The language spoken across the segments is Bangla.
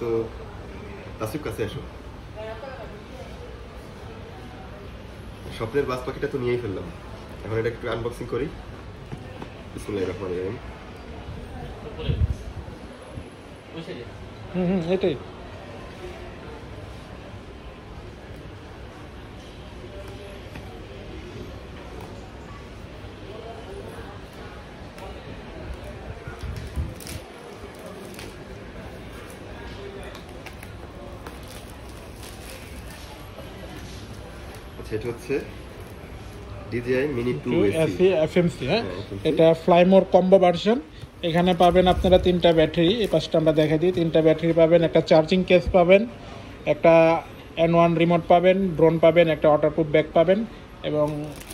তো তাসিফ কাছে আসো। স্বপ্নের বাস পাখিটা তো নিয়েই ফেললাম, এখন এটা একটু আনবক্সিং করি। বিসমিল্লাহির রহমানির রহিম। এটাই এটা হচ্ছে DJI Mini 2 FMC। হ্যাঁ, এটা ফ্লাইমোর কম্বো ভার্সন। এখানে পাবেন আপনারা 3টা ব্যাটারি। এই পাশটা আমরা দেখা দিই, 3টা ব্যাটারি পাবেন, একটা চার্জিং কেস পাবেন, একটা N1 রিমোট পাবেন, ড্রোন পাবেন, একটা ওয়াটারপ্রুফ ব্যাগ পাবেন। এবং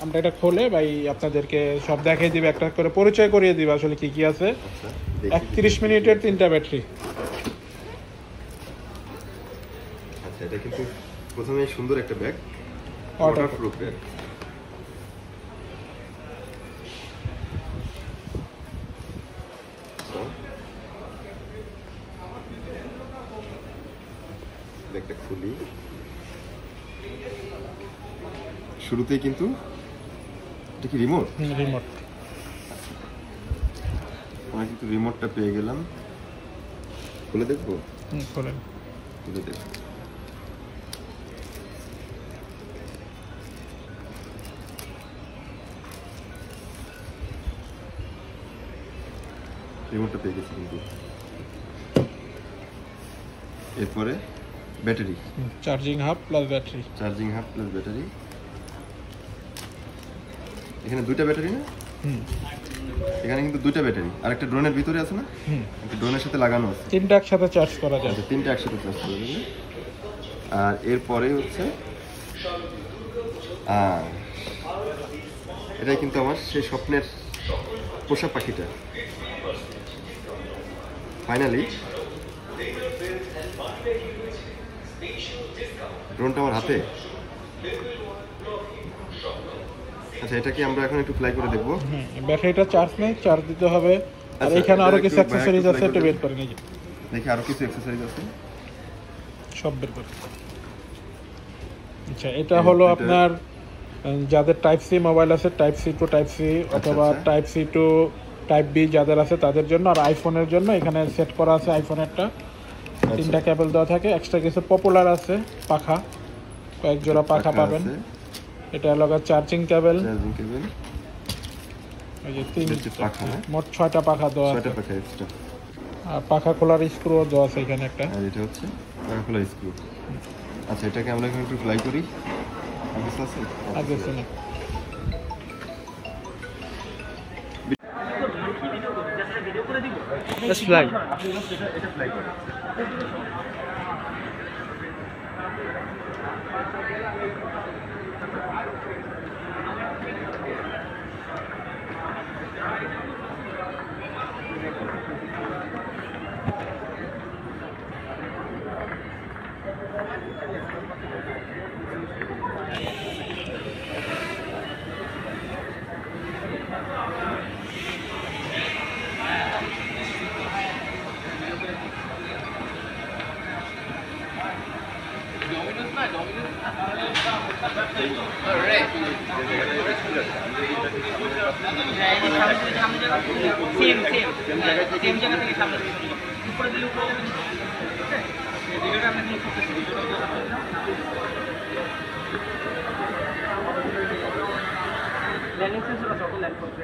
আমরা এটা খুলে ভাই আপনাদেরকে সব দেখিয়ে দিব, একটা করে পরিচয় করিয়ে দিব আসলে কি কি আছে। 31 মিনিটের 3টা ব্যাটারি। আচ্ছা, এটা কিন্তু প্রথমে সুন্দর একটা ব্যাগ, ওয়াটারপ্রুফ ব্যাগ। ব্যাগটা খুলি, শুরুতেই কিন্তু এটা কি রিমোট? রিমোট। আমরা কিন্তু রিমোটটা পেয়ে গেলাম। খুলে দেখবো? খুলেন। খুলে দেখবো। রিমোটটা পেয়ে গেছি কিন্তু। এরপরে battery, charging hub plus battery. Charging hub plus battery. এখানে 2টা ব্যাটারি না? এখানে কিন্তু 2টা ব্যাটারি, আর একটা ড্রোনের ভিতরে আছে না? একটা ড্রোনের সাথে লাগানো আছে। 3টা একসাথে চার্জ করা যায়। 3টা একসাথে চার্জ করা যাবে। আর এরপরে হচ্ছে এটাই কিন্তু আমার সেই স্বপ্নের পোষা পাখিটা। ফাইনালি ড্রোনটা আমার হাতে। আচ্ছা, এটা কি আমরা এখন একটু ফ্লাই করে দেখবো? ব্যাটারিটা চার্জ নেই, চার্জ দিতে হবে। আর এখানে আরো কিছু অ্যাকসেসরিজ আছে, একটু বের করে নিয়ে দেখি। আরো কিছু অ্যাকসেসরিজ আছে, সব বের করে। আচ্ছা, এটা হলো আপনার যাদের টাইপ সি মোবাইল আছে, type C to type C অথবা type C to type B যাদের আছে তাদের জন্য। আর আইফোনের জন্য এখানে সেট করা আছে আইফোনেরটা। 3টা কেবল দেওয়া থাকে। এক্সট্রা কিছু পপুলার আছে, পাখা, কয়েক জোড়া পাখা পাবেন। এটা হলো চার্জিং কেবল। এই যে 3 পাখা, মোট 6টা পাখা দেওয়া আছে। 6টা পাখা এক্সট্রা। আর পাখা খোলার স্ক্রু দেওয়া আছে এখানে একটা। আর এটা হচ্ছে পাখা খোলার স্ক্রু। আচ্ছা, এটাকে আমরা এখন একটু ফ্লাই করি। আগে আছে? আগে আছে না? Let's fly. এটা ফ্লাই করে। ল্যান্ডিং সেন্সর আছে, ওটা ল্যান্ড করতে